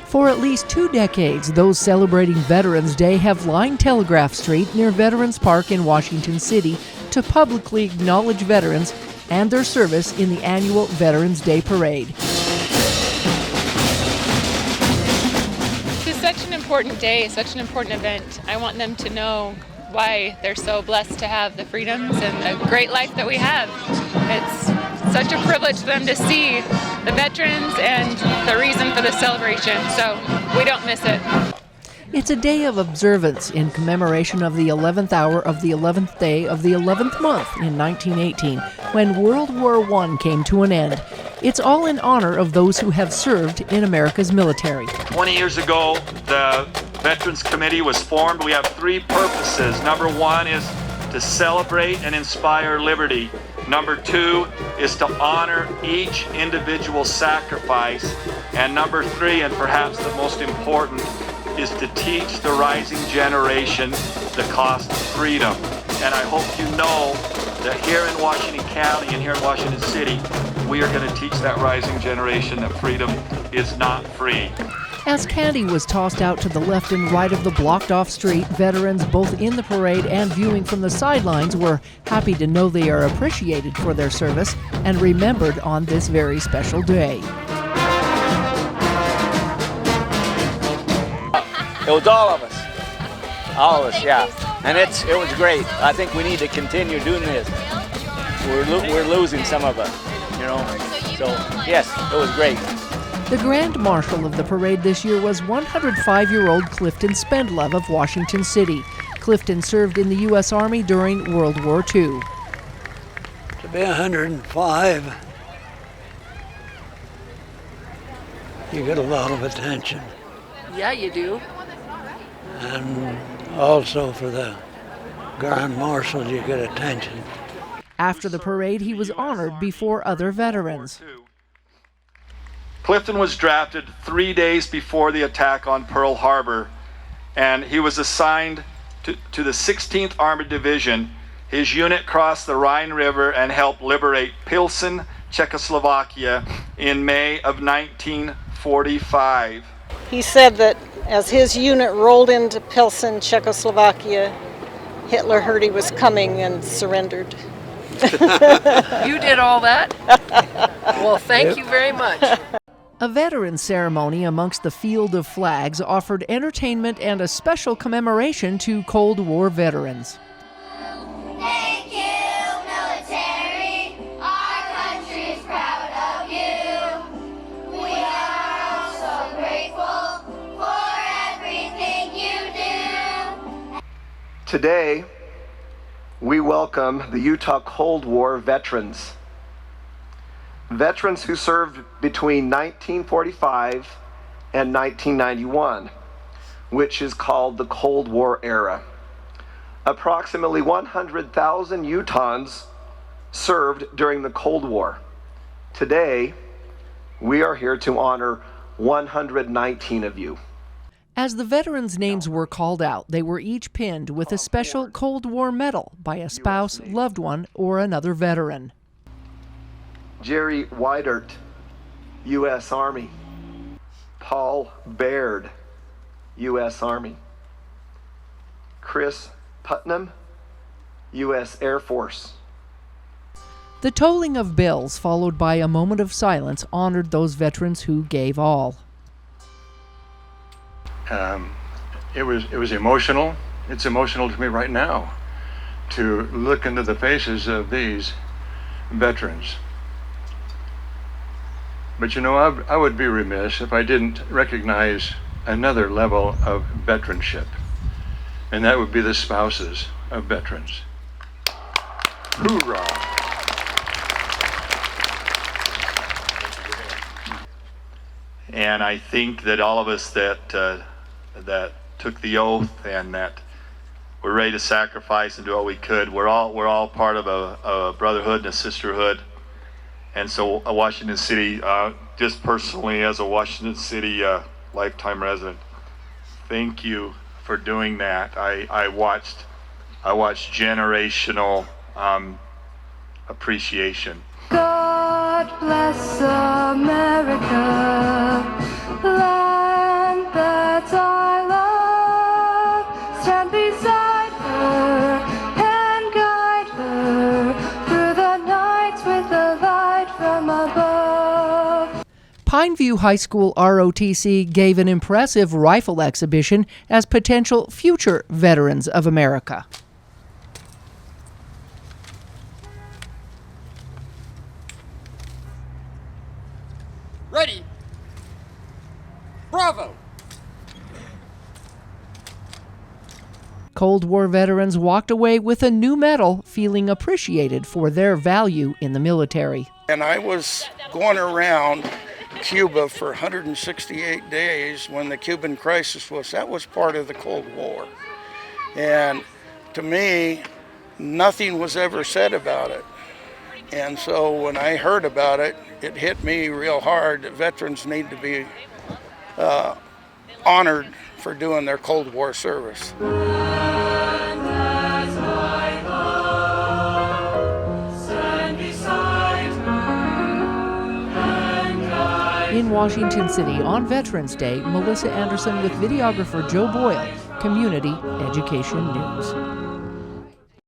For at least 2 decades, those celebrating Veterans Day have lined Telegraph Street near Veterans Park in Washington City to publicly acknowledge veterans and their service in the annual Veterans Day Parade. It's such an important day, such an important event. I want them to know why they're so blessed to have the freedoms and the great life that we have. It's such a privilege for them to see the veterans and the reason for the celebration, so we don't miss it. It's a day of observance in commemoration of the 11th hour of the 11th day of the 11th month in 1918, when World War I came to an end. It's all in honor of those who have served in America's military. 20 years ago, the Veterans Committee was formed. We have 3 purposes. Number 1 is to celebrate and inspire liberty. Number 2 is to honor each individual sacrifice. And number 3, and perhaps the most important, is to teach the rising generation the cost of freedom. And I hope you know that here in Washington County and here in Washington City, we are going to teach that rising generation that freedom is not free. As candy was tossed out to the left and right of the blocked-off street, veterans both in the parade and viewing from the sidelines were happy to know they are appreciated for their service and remembered on this very special day. It was all of us. All of us, yeah. And it was great. I think we need to continue doing this. We're losing some of us, you know. So, yes, it was great. The Grand Marshal of the parade this year was 105-year-old Clifton Spendlove of Washington City. Clifton served in the U.S. Army during World War II. To be 105, you get a lot of attention. Yeah, you do. And also for the Grand Marshal, you get attention. After the parade, he was honored before other veterans. Clifton was drafted 3 days before the attack on Pearl Harbor, and he was assigned to the 16th Armored Division. His unit crossed the Rhine River and helped liberate Pilsen, Czechoslovakia in May of 1945. He said that as his unit rolled into Pilsen, Czechoslovakia, Hitler heard he was coming and surrendered. You did all that? Well, thank you very much. A veterans ceremony amongst the field of flags offered entertainment and a special commemoration to Cold War veterans. Thank you, military. Our country is proud of you. We are all so grateful for everything you do. Today, we welcome the Utah Cold War veterans. Veterans who served between 1945 and 1991, which is called the Cold War era. Approximately 100,000 Utahns served during the Cold War. Today, we are here to honor 119 of you. As the veterans' names were called out, they were each pinned with a special Cold War medal by a spouse, loved one, or another veteran. Jerry Weidert, U.S. Army. Paul Baird, U.S. Army. Chris Putnam, U.S. Air Force. The tolling of bells, followed by a moment of silence, honored those veterans who gave all. It was emotional. It's emotional to me right now to look into the faces of these veterans. But you know, I would be remiss if I didn't recognize another level of veteranship, and that would be the spouses of veterans. Hoorah! And I think that all of us that took the oath and that were ready to sacrifice and do all we could, we're all part of a brotherhood and a sisterhood. And so Washington City, just personally as a Washington City lifetime resident, thank you for doing that. I watched generational appreciation. God bless America. Longview High School ROTC gave an impressive rifle exhibition as potential future veterans of America. Ready. Bravo. Cold War veterans walked away with a new medal, feeling appreciated for their value in the military. And I was going around Cuba for 168 days when the Cuban crisis was. That was part of the Cold War. And to me, nothing was ever said about it. And so when I heard about it, it hit me real hard that veterans need to be honored for doing their Cold War service. In Washington City on Veterans Day, Melissa Anderson with videographer Joe Boyle, Community Education News.